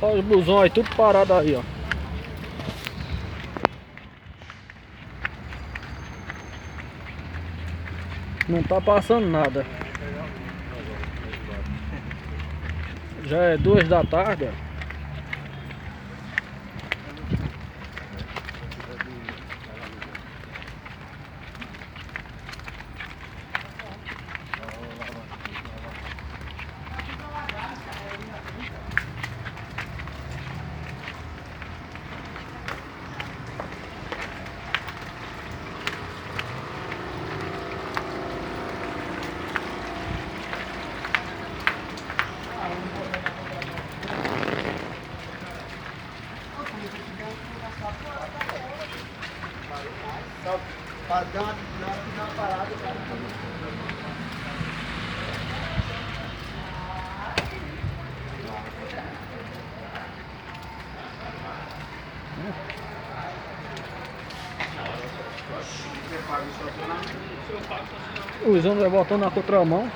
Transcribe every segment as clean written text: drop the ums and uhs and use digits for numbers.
Olha os busões aí, tudo parado aí, ó. Não tá passando nada. Já é 2 da tarde, ó. Pra dar uma parada, o cara tá muito. Os homens vai voltando na contramão.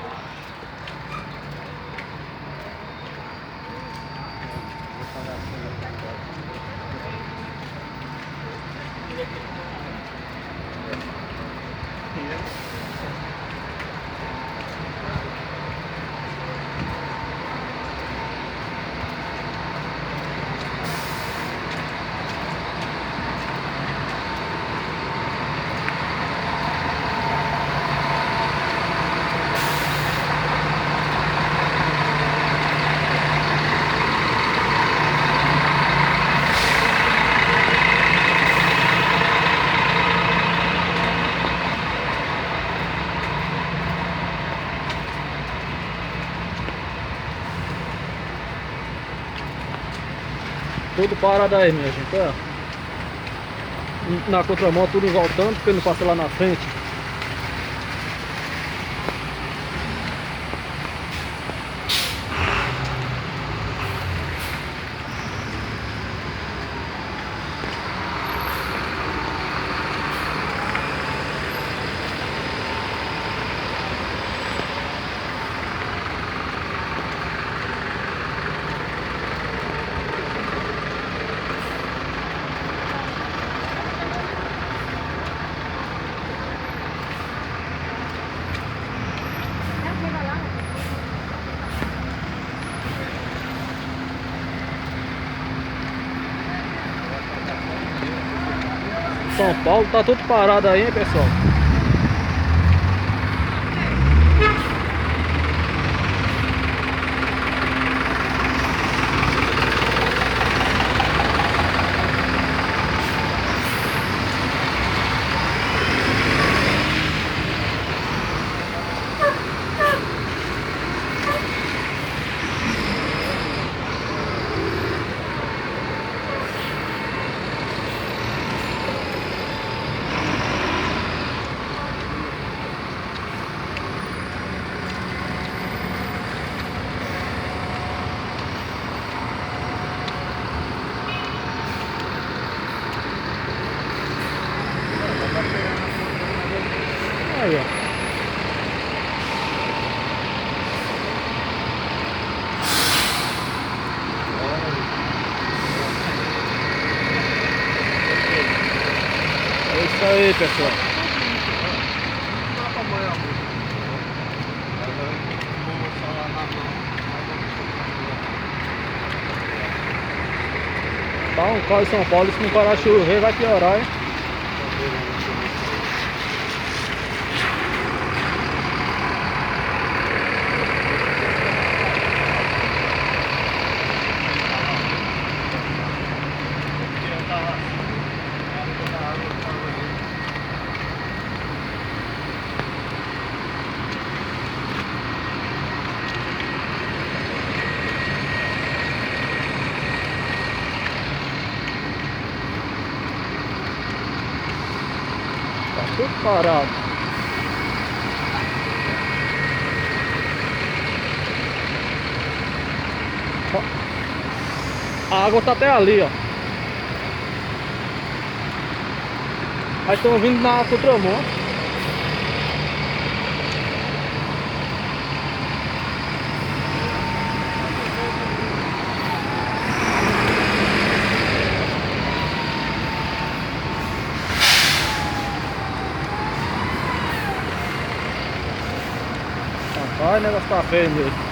Tudo parado aí, minha gente, ó. Na contramão, tudo voltando, porque não passa lá na frente. São Paulo tá tudo parado aí, hein, pessoal? Aí, ó. É isso aí, pessoal. Tá um caos em São Paulo, se não parar de chover vai piorar, hein? Tá tudo parado. A água tá até ali, ó. Aí estão vindo na contramão. Olha, o negócio tá feio mesmo.